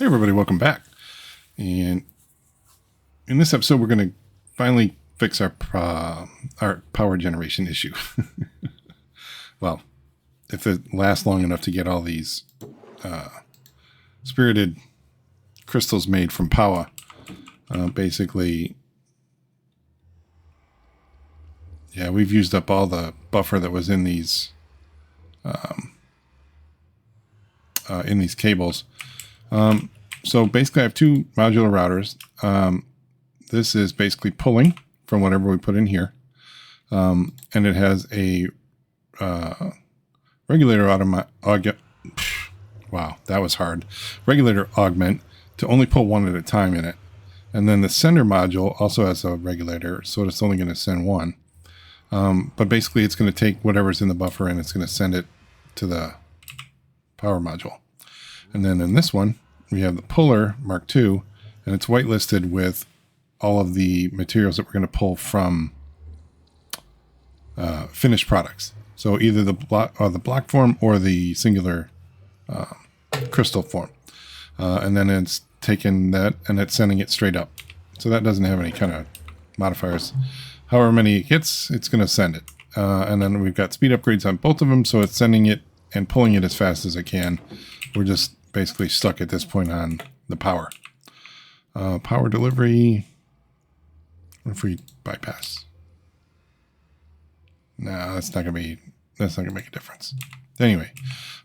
Hey everybody, welcome back. And in this episode, we're going to finally fix our power generation issue. Well, if it lasts long enough to get all these spirited crystals made from power, basically, yeah, we've used up all the buffer that was in these cables. So basically I have two modular routers. This is basically pulling from whatever we put in here. And it has a regulator wow, that was hard. Regulator augment to only pull one at a time in it. And then the sender module also has a regulator, so it's only going to send one. But basically it's going to take whatever's in the buffer and it's going to send it to the power module. And then in this one, we have the puller Mark II, and it's whitelisted with all of the materials that we're going to pull from finished products. So either the block form or the singular crystal form. And then it's taken that and it's sending it straight up. So that doesn't have any kind of modifiers. However many it gets, it's going to send it. And then we've got speed upgrades on both of them, so it's sending it and pulling it as fast as it can. We're just basically stuck at this point on the power. Power delivery. What if we bypass? No, that's not gonna make a difference. Anyway,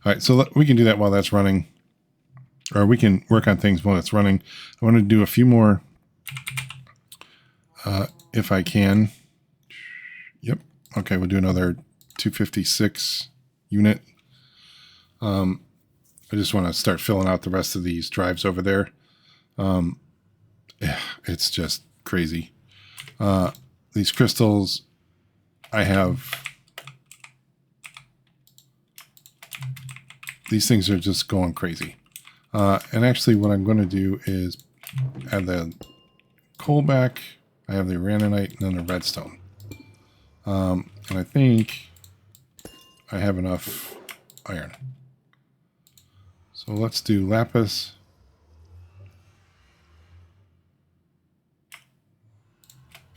all right, so we can do that while that's running, or we can work on things while it's running. I want to do a few more, if I can. Yep. Okay, we'll do another 256 unit. I just want to start filling out the rest of these drives over there. Yeah, it's just crazy. These crystals, these things are just going crazy. And actually what I'm going to do is add the coal back. I have the uranite and then the redstone. And I think I have enough iron. So let's do lapis.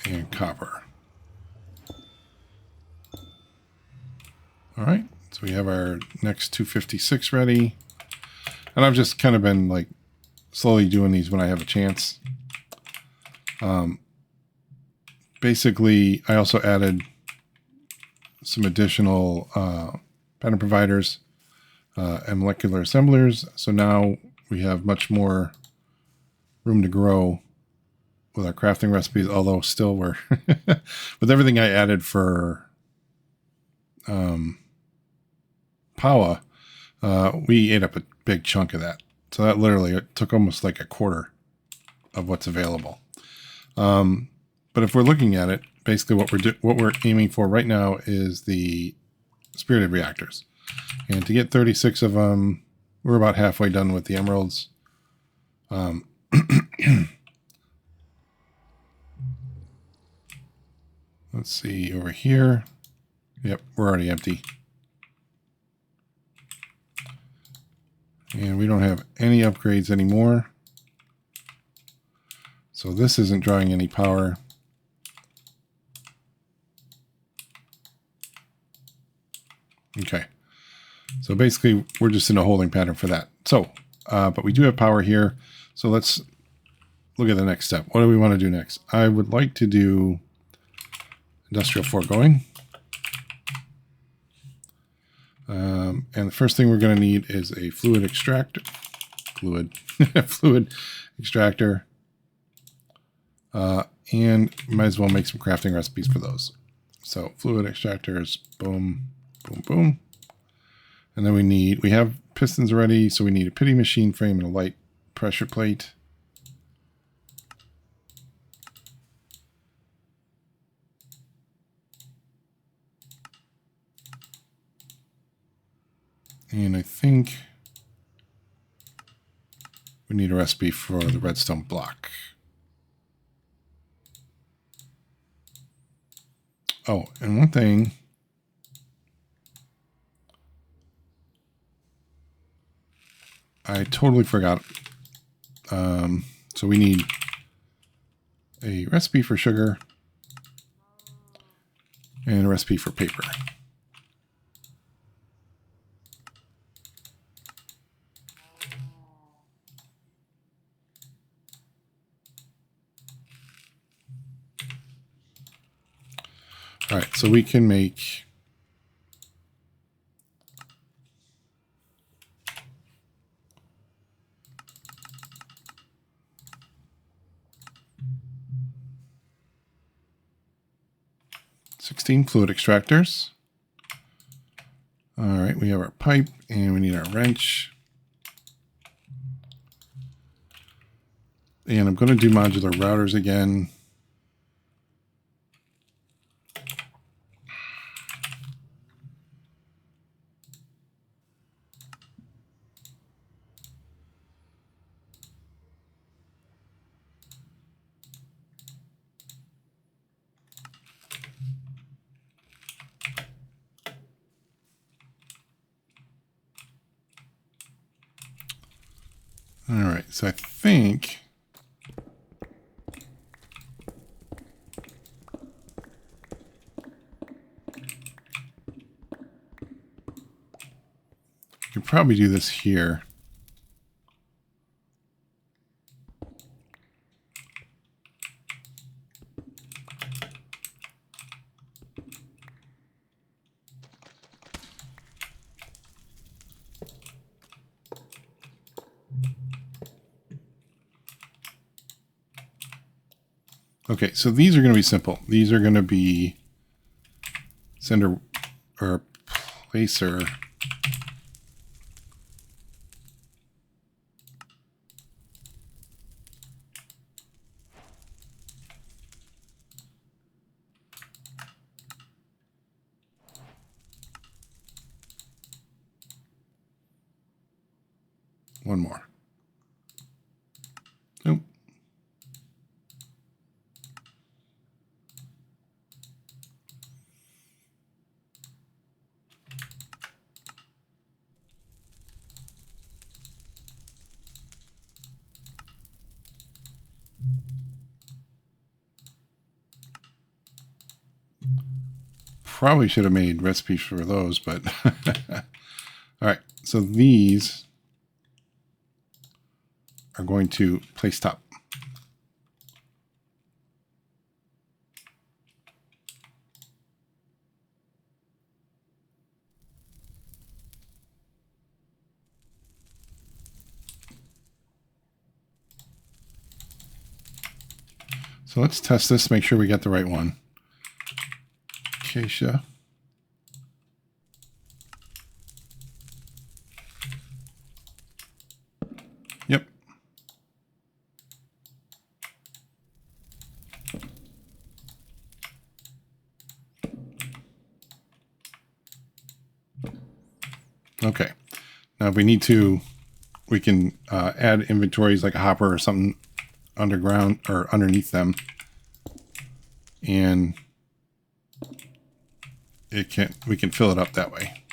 And copper. All right, so we have our next 256 ready. And I've just kind of been like slowly doing these when I have a chance. Basically, I also added some additional pattern providers and molecular assemblers. So now we have much more room to grow with our crafting recipes, although still we're with everything I added for power, we ate up a big chunk of that. So that literally it took almost like a quarter of what's available. But if we're looking at it, basically what we're aiming for right now is the spirited reactors. And to get 36 of them, we're about halfway done with the emeralds. Let's see over here. Yep, we're already empty. And we don't have any upgrades anymore. So this isn't drawing any power. Okay. So basically, we're just in a holding pattern for that. So, but we do have power here. So let's look at the next step. What do we want to do next? I would like to do industrial foregoing. And the first thing we're going to need is a fluid extractor. Fluid extractor. And might as well make some crafting recipes for those. So fluid extractors, boom, boom, boom. And then we have pistons already, so we need a pity machine frame and a light pressure plate. And I think we need a recipe for the redstone block. Oh, and one thing. I totally forgot So we need a recipe for sugar and a recipe for paper. All right, so we can make fluid extractors. All right, we have our pipe and we need our wrench. And I'm going to do modular routers again. All right, so I think you could probably do this here. Okay, so these are going to be simple. These are going to be sender or placer. One more. Nope. Probably should have made recipes for those, but all right. So these are going to place top. So let's test this, make sure we get the right one. Acacia. Yep. Okay. Now if we need to, we can add inventories like a hopper or something underground or underneath them. And we can fill it up that way.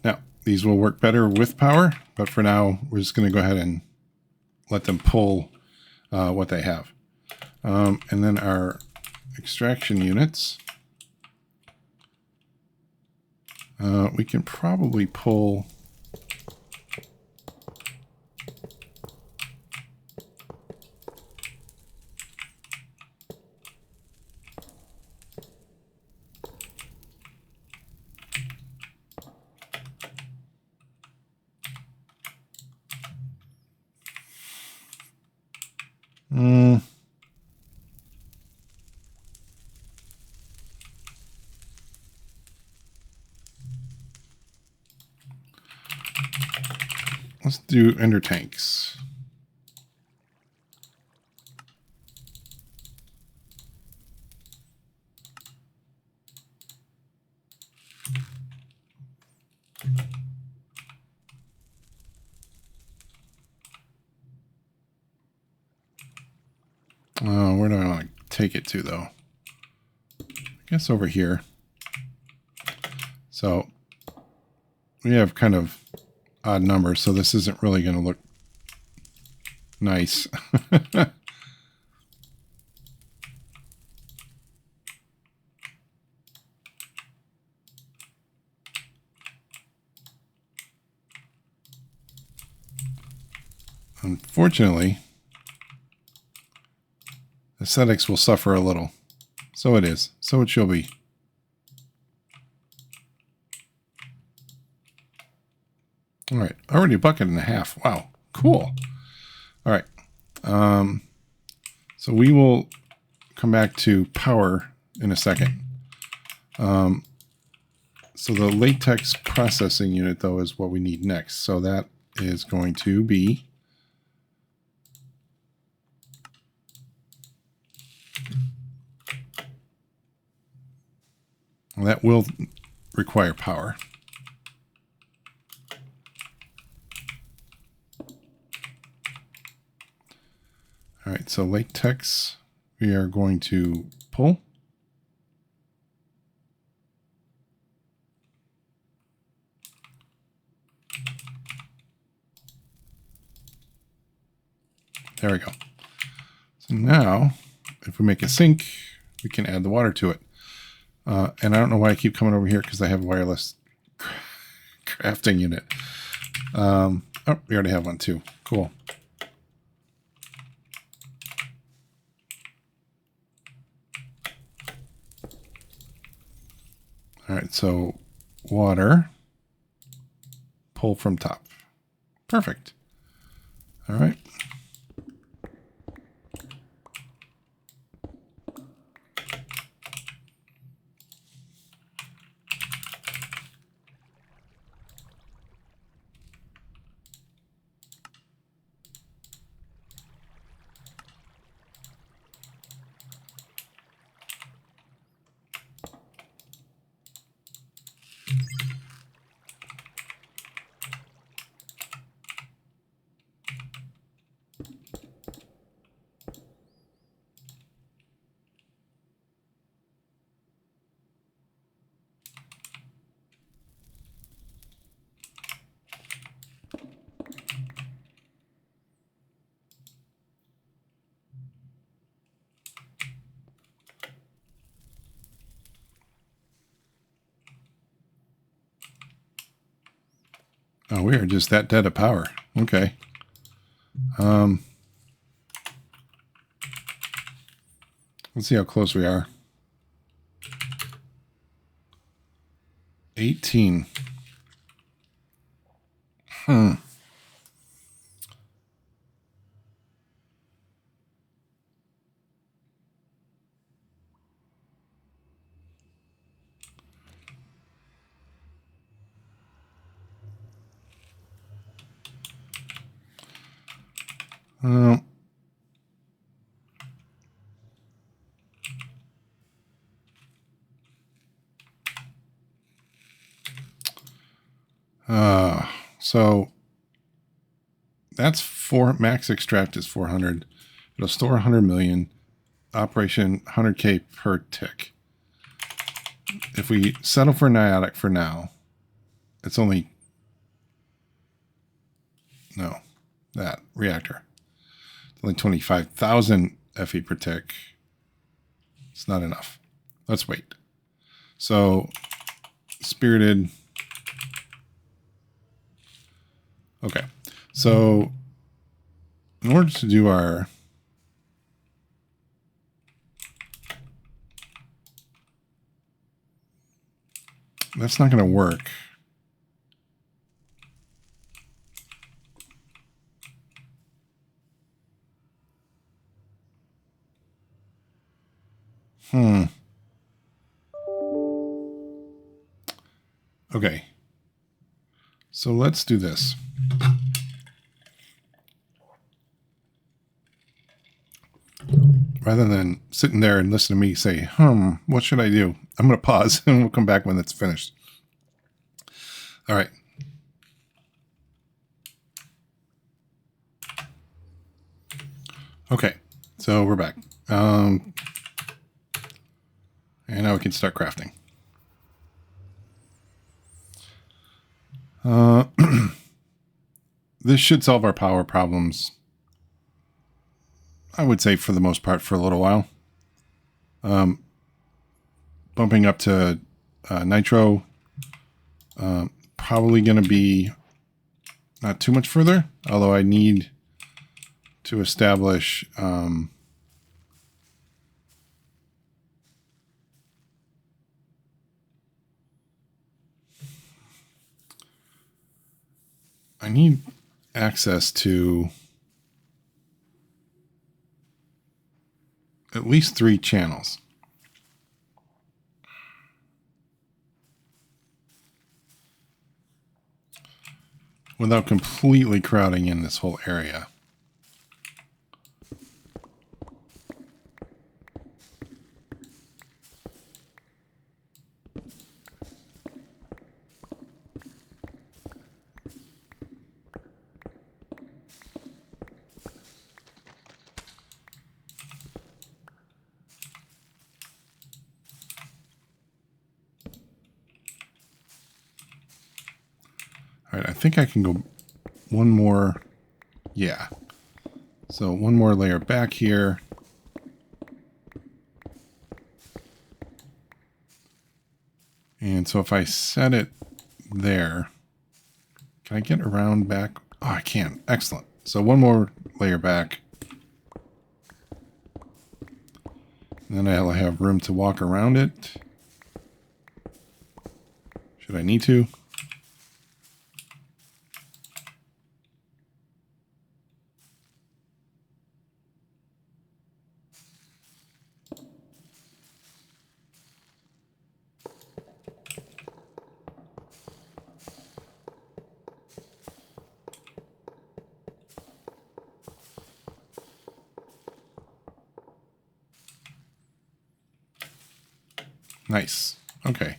Now, these will work better with power, but for now, we're just going to go ahead and let them pull what they have. And then our extraction units, we can probably pull let's do ender tanks. take it to, though? I guess over here. So we have kind of odd numbers, so this isn't really going to look nice. Unfortunately, aesthetics will suffer a little. So it is. So it shall be. All right. Already a bucket and a half. Wow. Cool. All right. So we will come back to power in a second. So the latex processing unit, though, is what we need next. So that is going to be that will require power. All right, so latex we are going to pull. There we go. So now, if we make a sink, we can add the water to it. And I don't know why I keep coming over here because I have a wireless crafting unit. Oh, we already have one too. Cool. All right, so water, pull from top. Perfect. All right. Oh, we are just that dead of power. Okay. Let's see how close we are. 18. So that's max extract is 400. It'll store 100 million. Operation 100K per tick. If we settle for Niotic for now, it's only that reactor. It's only 25,000 FE per tick. It's not enough. Let's wait. So spirited. Okay. So in order to do our that's not going to work. Okay. So let's do this. Rather than sitting there and listen to me say, what should I do? I'm going to pause and we'll come back when it's finished. All right. Okay. So we're back. And now we can start crafting. This should solve our power problems, I would say, for the most part, for a little while. Bumping up to nitro, probably going to be not too much further, although I need to establish I need access to at least 3 channels. Without completely crowding in this whole area. All right, I think I can go one more. Yeah. So one more layer back here. And so if I set it there, can I get around back? Oh, I can. Excellent. So one more layer back. And then I'll have room to walk around it. Should I need to? Nice. Okay.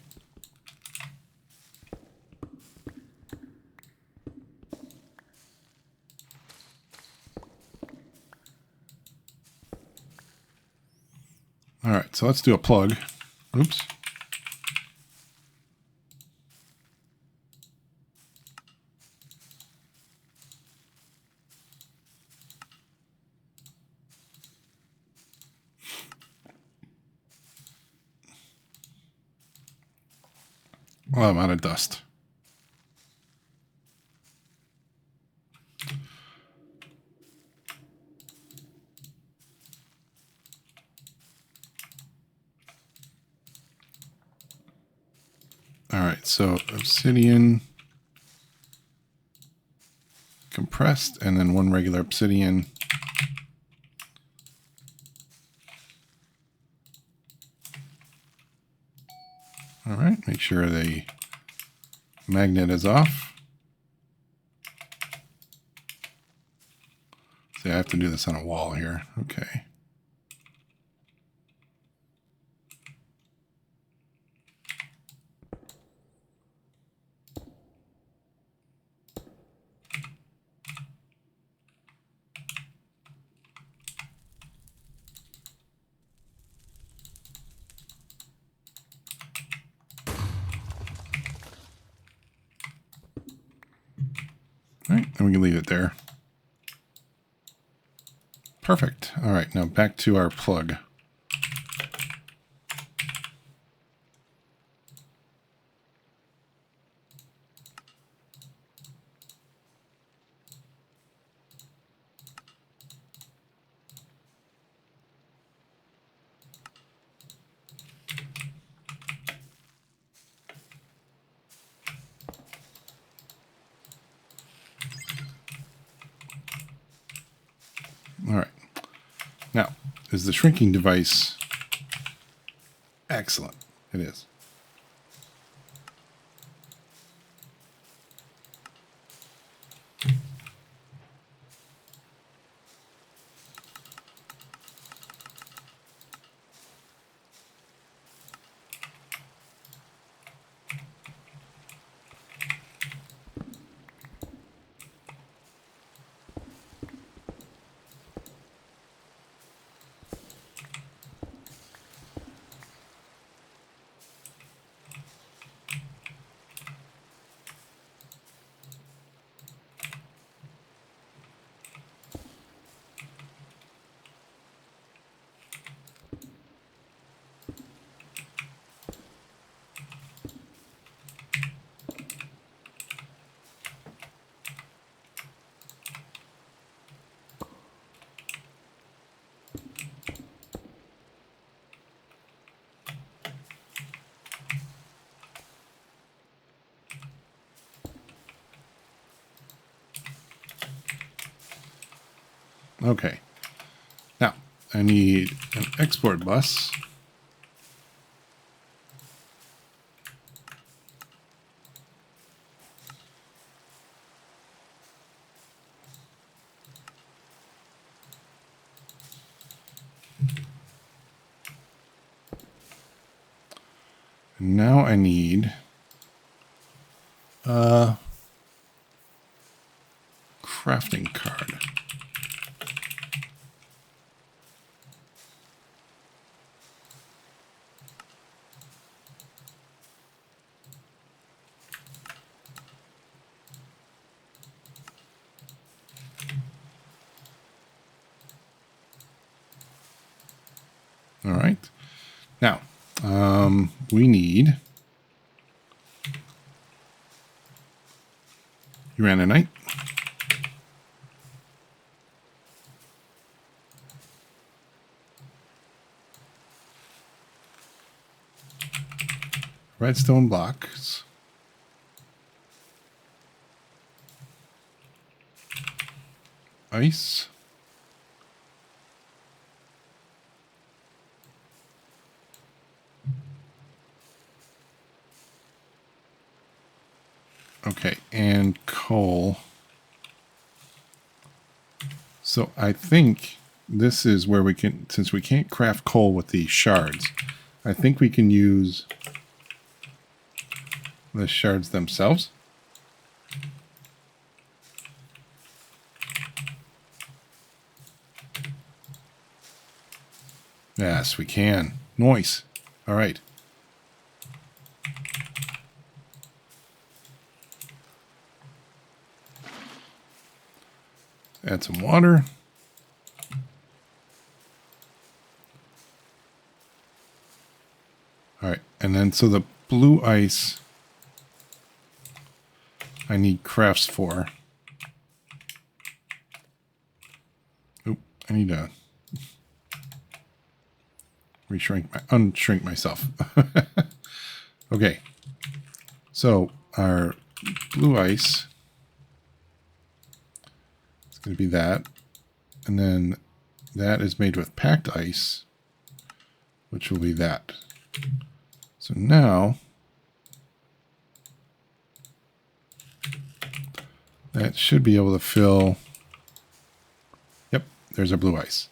All right, so let's do a plug. Oops. Well, I'm out of dust. All right, so obsidian compressed, and then one regular obsidian. All right, make sure the magnet is off. See, I have to do this on a wall here. Okay. All right, and we can leave it there. Perfect. All right, now back to our plug. All right. Now, is the shrinking device excellent? It is. Okay. Now, I need an export bus. And now I need a crafting card. All right. Now, we need uraninite. Redstone blocks. Ice. Okay, and coal. So I think this is where we can, since we can't craft coal with the shards, I think we can use the shards themselves. Yes, we can. Nice. All right. Add some water. All right, and then so the blue ice I need crafts for. Oop, I need to unshrink myself. Okay, so our blue ice is going to be that, and then that is made with packed ice, which will be that. So now that should be able to fill. Yep, there's our blue ice.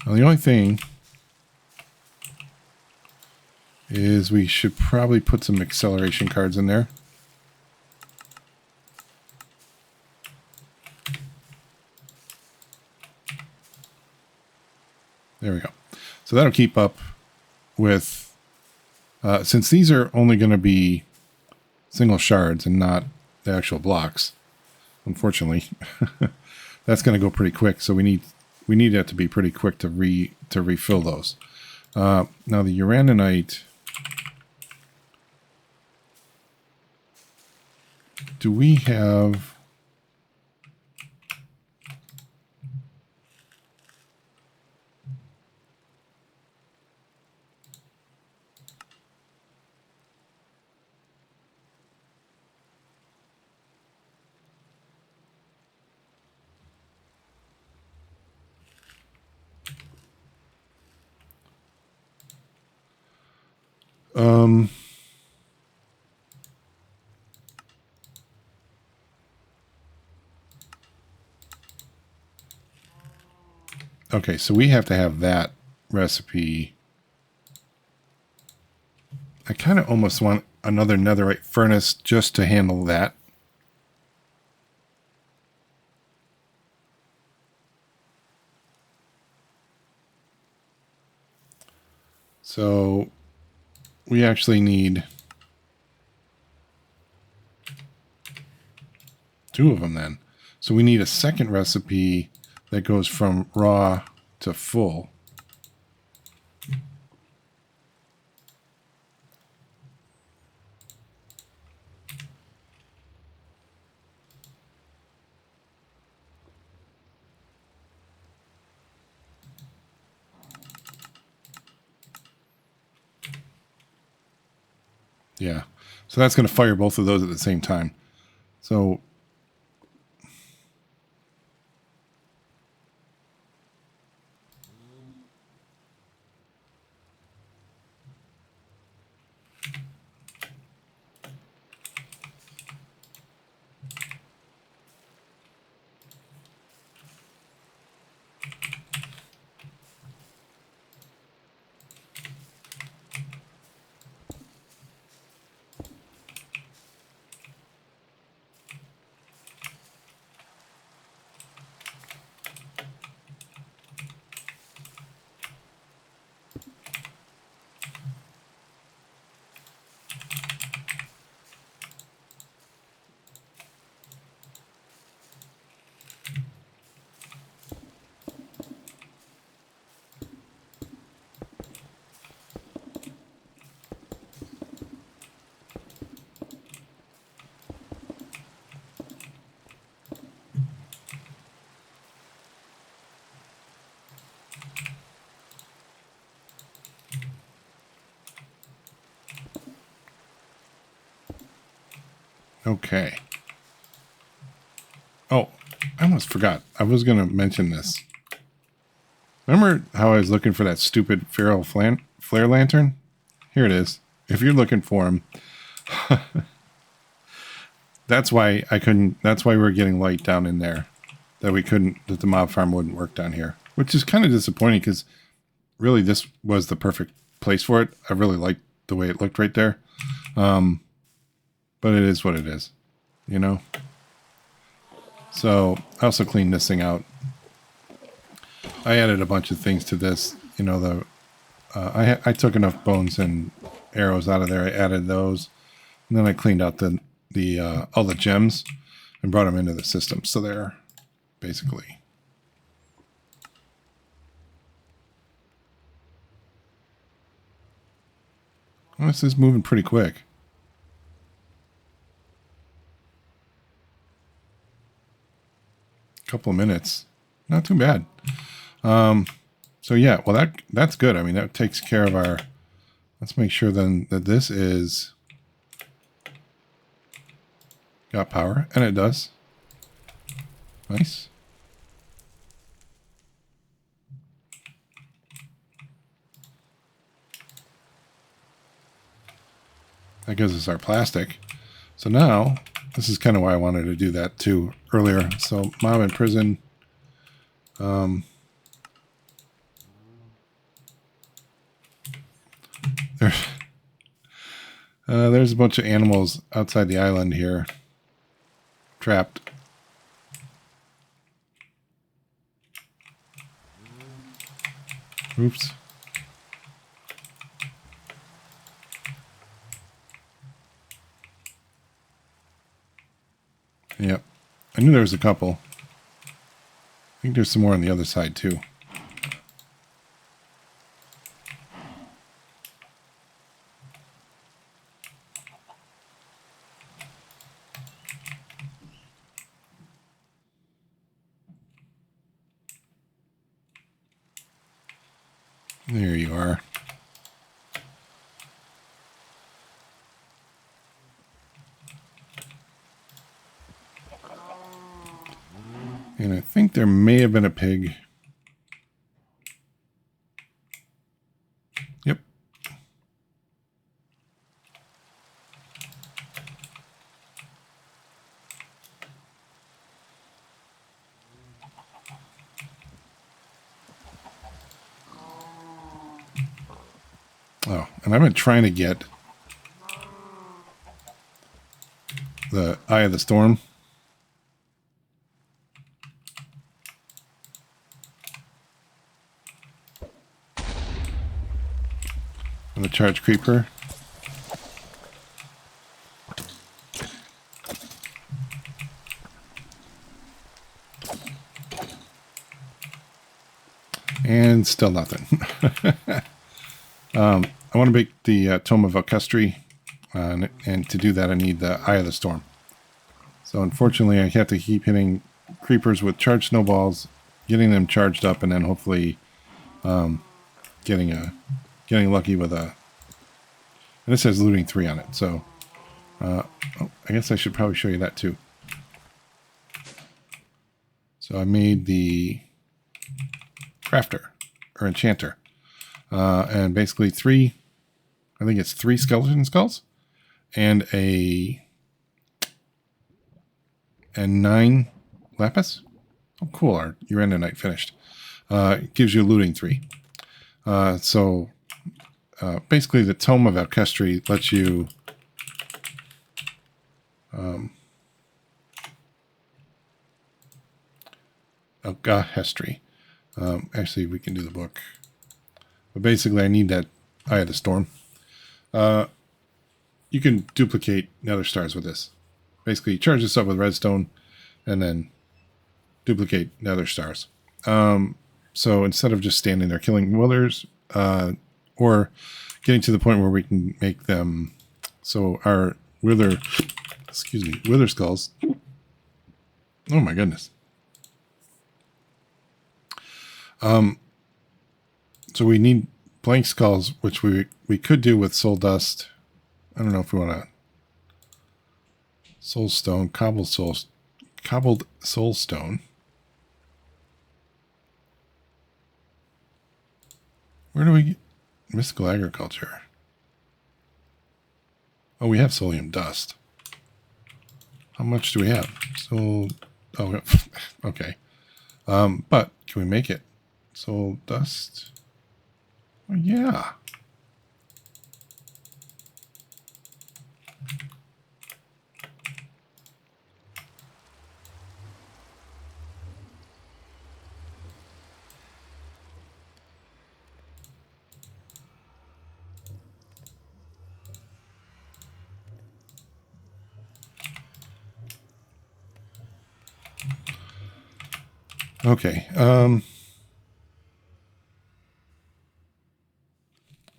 Now the only thing is we should probably put some acceleration cards in there. There we go. So that'll keep up with, since these are only going to be single shards and not the actual blocks, unfortunately, that's going to go pretty quick. So we need it to be pretty quick to refill those. Now the uraninite, do we have? Okay, so we have to have that recipe. I kind of almost want another netherite furnace just to handle that. So we actually need 2 of them then. So we need a second recipe that goes from raw to full. Yeah, so that's going to fire both of those at the same time. So Okay. Oh, I almost forgot. I was going to mention this. Remember how I was looking for that stupid feral flare lantern? Here it is. If you're looking for him, that's why I couldn't. That's why we're getting light down in there. That we couldn't. That the mob farm wouldn't work down here, which is kind of disappointing because really this was the perfect place for it. I really liked the way it looked right there, but it is what it is, you know. So I also cleaned this thing out. I added a bunch of things to this. You know, the I took enough bones and arrows out of there. I added those, and then I cleaned out the all the gems and brought them into the system. So they're basically. Well, this is moving pretty quick. Couple of minutes, not too bad. So yeah, well that's good. I mean, that takes care of our. Let's make sure then that this is got power, and it does. Nice. That gives us our plastic. So now, this is kind of why I wanted to do that too earlier. So mob in prison. There's a bunch of animals outside the island here. Trapped. Oops. Yep. I knew there was a couple. I think there's some more on the other side too. There you are. And I think there may have been a pig. Yep. Oh, and I've been trying to get the Eye of the Storm. And the Charge Creeper. And still nothing. I want to make the Tome of Alkestri, and to do that I need the Eye of the Storm. So unfortunately I have to keep hitting creepers with charged snowballs, getting them charged up, and then hopefully getting lucky with a... And it says looting 3 on it, so I guess I should probably show you that too. So I made the crafter or enchanter, and basically 3 skeleton skulls and 9 lapis. Oh, cool! Our Uranite finished. It gives you looting 3. So basically, the Tome of Alkestri lets you Alkestri. Actually, we can do the book. But basically, I need that Eye of the Storm. You can duplicate nether stars with this. Basically, you charge this up with redstone, and then duplicate nether stars. So instead of just standing there killing withers, or getting to the point where we can make them, so our wither skulls. Oh my goodness. So we need blank skulls, which we could do with soul dust. I don't know if we want to. Soulstone, cobbled soulstone. Where do we get mystical agriculture? Oh, we have solium dust. How much do we have? So, oh, okay. But can we make it? Soul dust. Oh, yeah. Okay.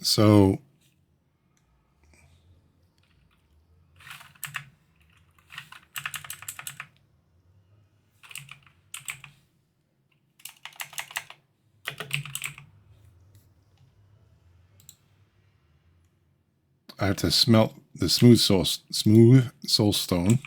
So I have to smelt the smooth soul stone.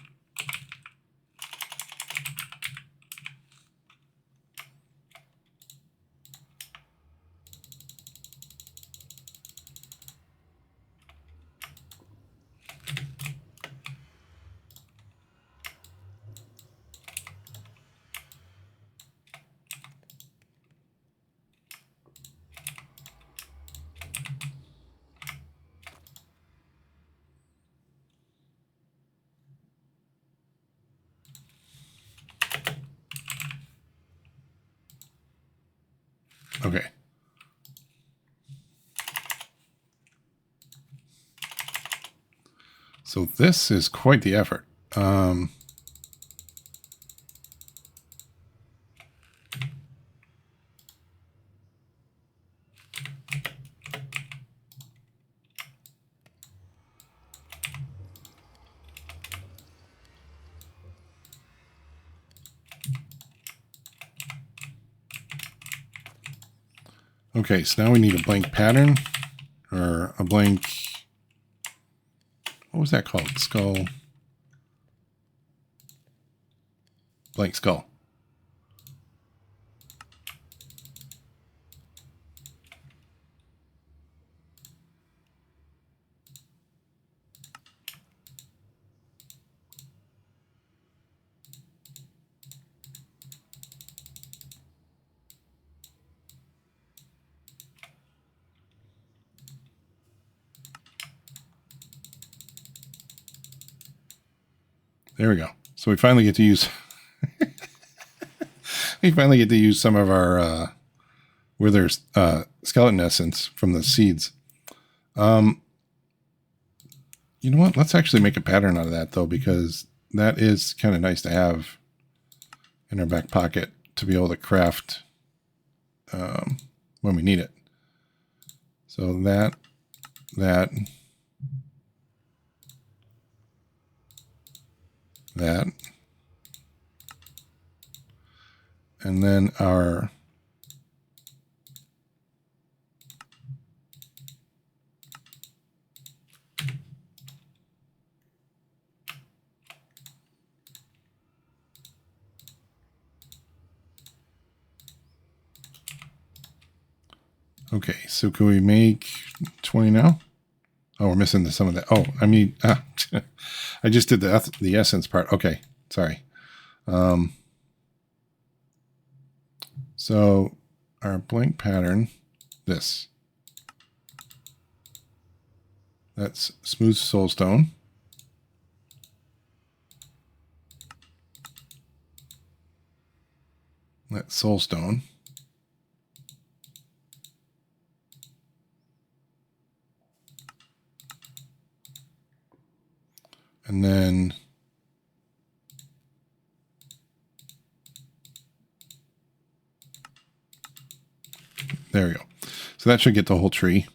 Okay. So this is quite the effort. Okay, so now we need a blank pattern or a blank. What was that called? Skull. Blank skull. There we go. So we finally get to use some of our Wither skeleton essence from the seeds. You know what? Let's actually make a pattern out of that though, because that is kind of nice to have in our back pocket to be able to craft when we need it. So that. And then our okay, so can we make 20 now? Oh, we're missing some of that. Oh, I mean, I just did the essence part. Okay, sorry. So our blank pattern, this. That's smooth soulstone. That's soulstone. And then there we go. So that should get the whole tree.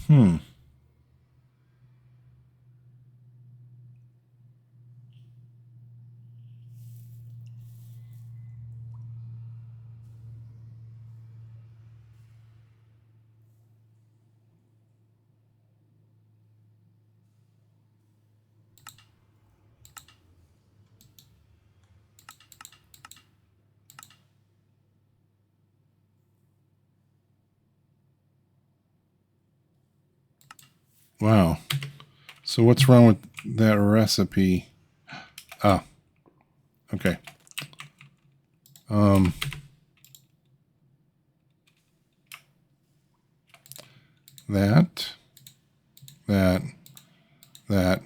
Hmm. Wow. So what's wrong with that recipe? Ah, okay. That, that, that.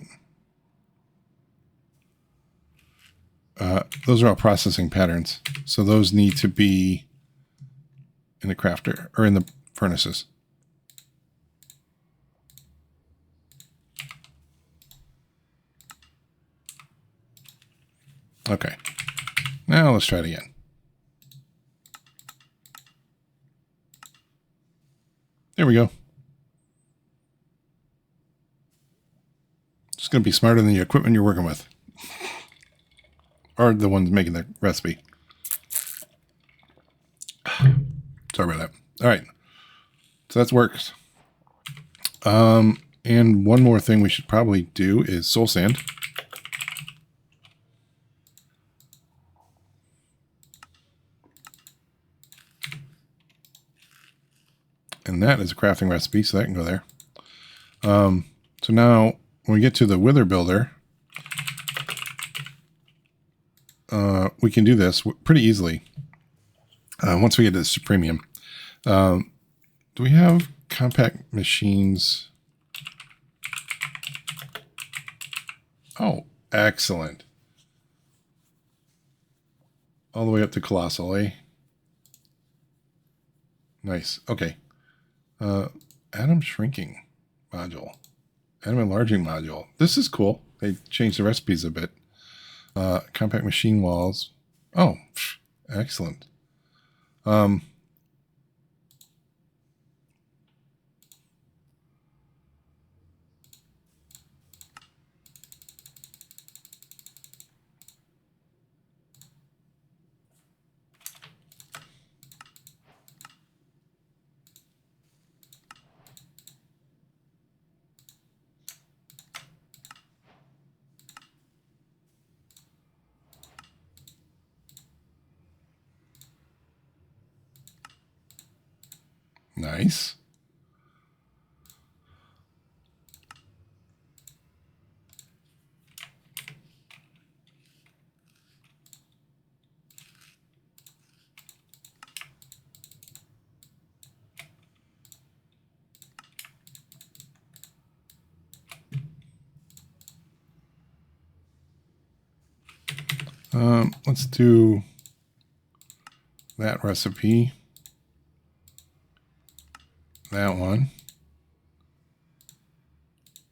Those are all processing patterns. So those need to be in the crafter or in the furnaces. Okay. Now let's try it again. There we go. It's going to be smarter than the equipment you're working with. Or the ones making the recipe. Sorry about that. All right. So that works. And one more thing we should probably do is soul sand. And that is a crafting recipe, so that can go there. So now, when we get to the wither builder, we can do this pretty easily. Once we get to this premium. Do we have compact machines? Oh, excellent. All the way up to colossal, eh? Nice. Okay. Atom shrinking module. Atom enlarging module. This is cool. They changed the recipes a bit. Compact machine walls. Oh, excellent. Nice. Let's do that recipe. That one.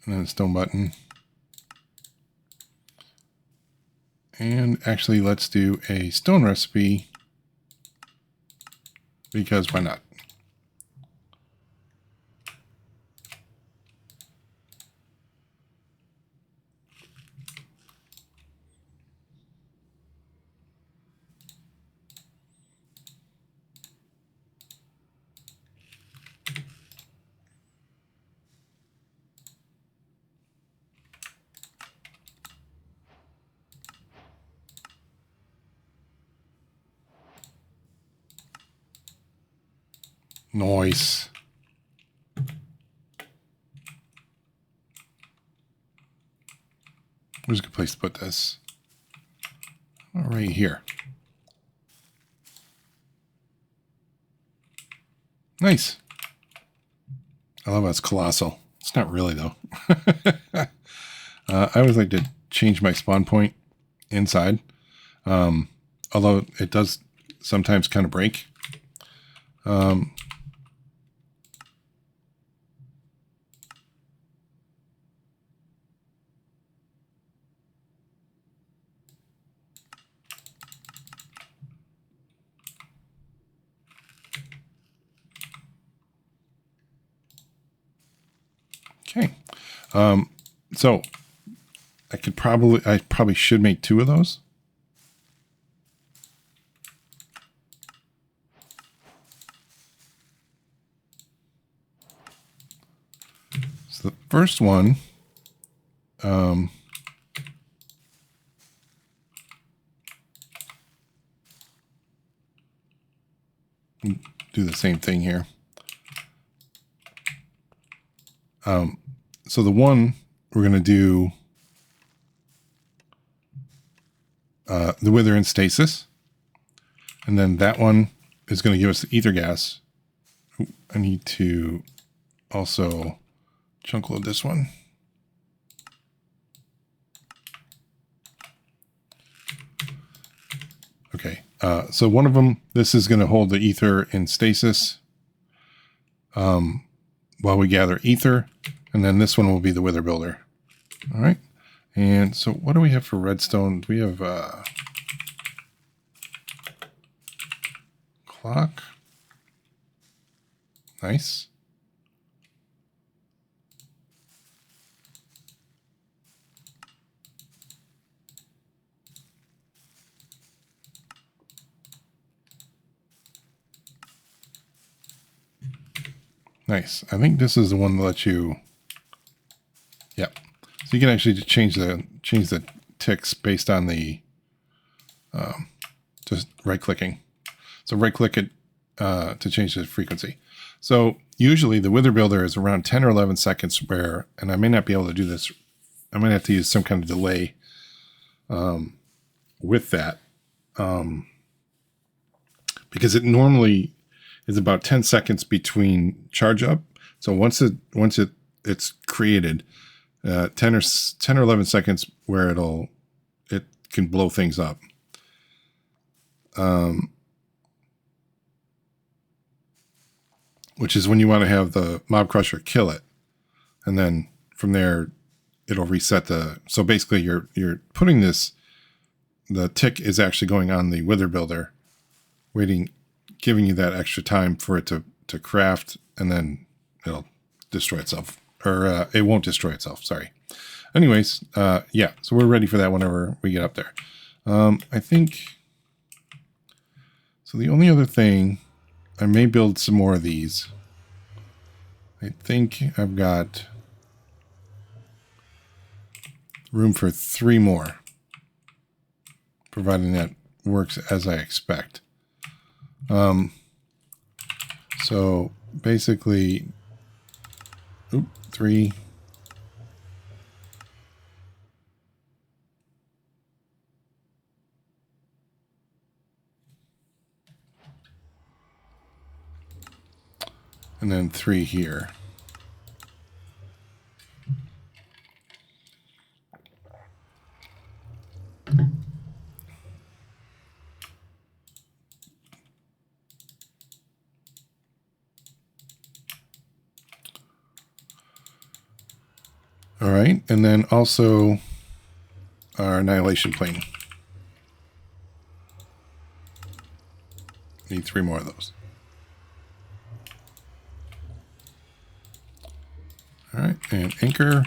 And then stone button. And actually, let's do a stone recipe. Because why not? Nice. Where's a good place to put this? Right here. Nice. I love how it's colossal. It's not really, though. I always like to change my spawn point inside. Although it does sometimes kind of break. So I probably should make 2 of those. So the first one, do the same thing here. So the one we're going to do the wither in stasis, and then that one is going to give us the ether gas. I need to also chunk load this one. Okay, so one of them, this is going to hold the ether in stasis while we gather ether, and then this one will be the wither builder. All right, and so what do we have for redstone? We have clock. Nice. Nice. I think this is the one that lets you. Yep. So you can actually change the ticks based on the just right clicking. So right click it to change the frequency. So usually the wither builder is around 10 or 11 seconds where, and I may not be able to do this. I might have to use some kind of delay with that because it normally is about 10 seconds between charge up. So once it's created, 10 or 11 seconds where it can blow things up. Which is when you want to have the mob crusher kill it, and then from there it'll reset so basically you're putting the tick is actually going on the wither builder, giving you that extra time for it to craft, and then it'll destroy itself, or it won't destroy itself. Sorry. Anyways, yeah, so we're ready for that whenever we get up there. I think, so the only other thing, I may build some more of these. I think I've got room for 3 more, providing that works as I expect. So basically, 3. And then 3 here. All right, and then also our annihilation plane. Need 3 more of those. All right, and anchor.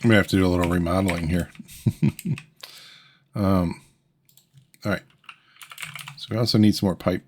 I'm gonna have to do a little remodeling here. All right. So we also need some more pipe.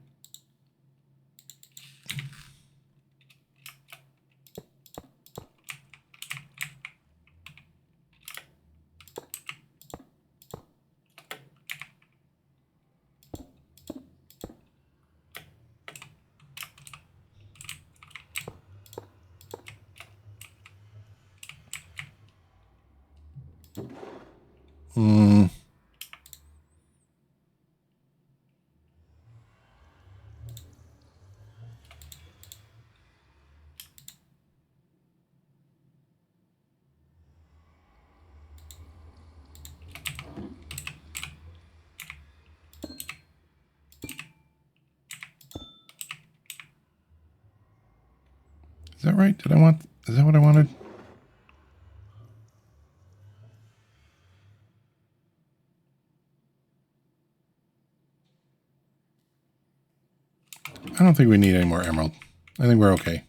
right? Is that what I wanted? I don't think we need any more emerald. I think we're okay.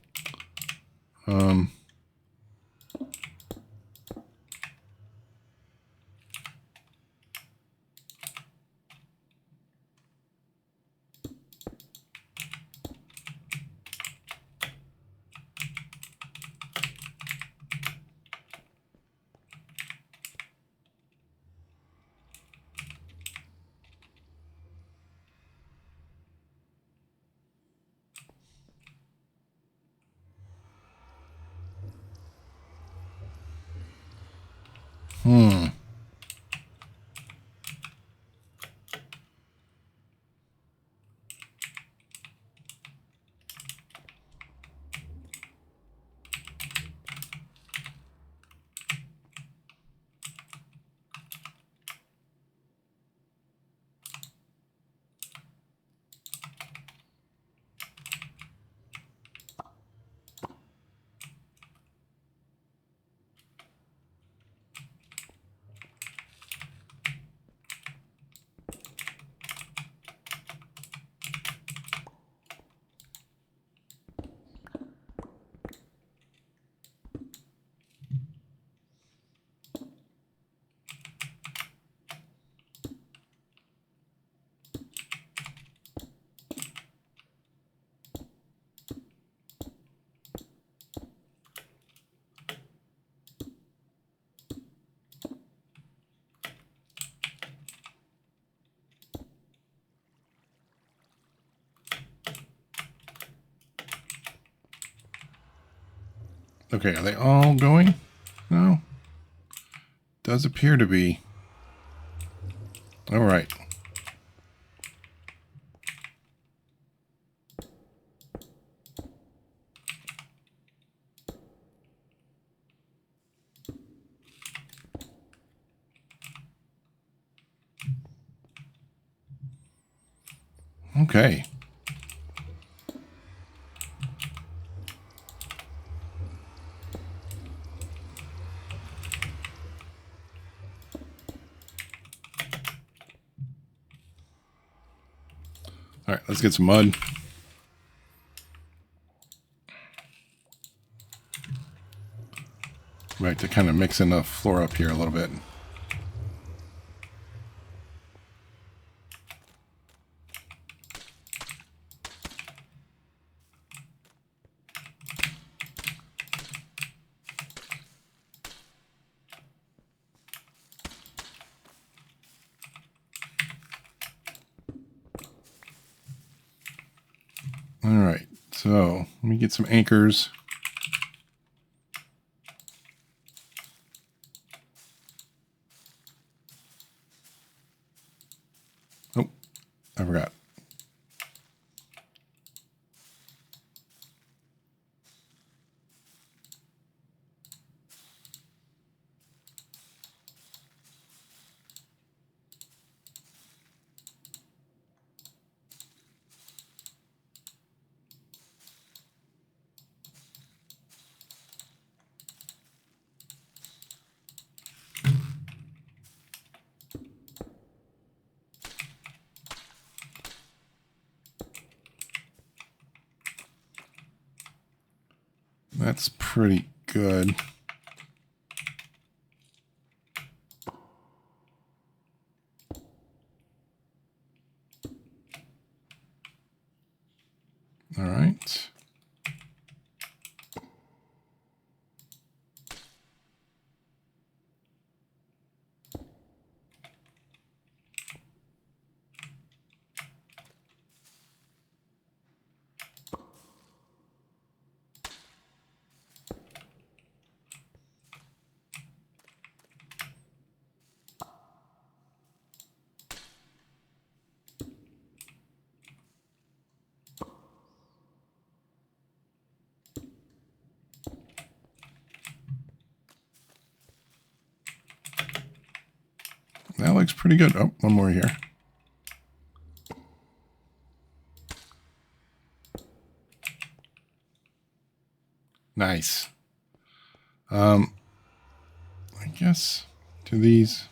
Okay, are they all going? No. Does appear to be. All right. Okay. All right, let's get some mud. Right, to kind of mix in the floor up here a little bit. All right, so let me get some anchors. Oh, I forgot. That's pretty good. All right. That looks pretty good. Oh, one more here. Nice. I guess to these.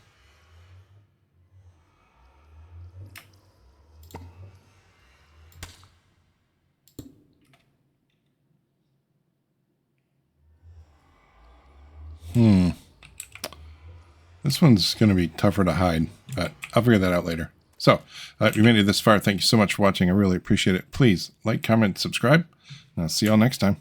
This one's going to be tougher to hide, but I'll figure that out later. So, if you made it this far, thank you so much for watching. I really appreciate it. Please like, comment, subscribe, and I'll see y'all next time.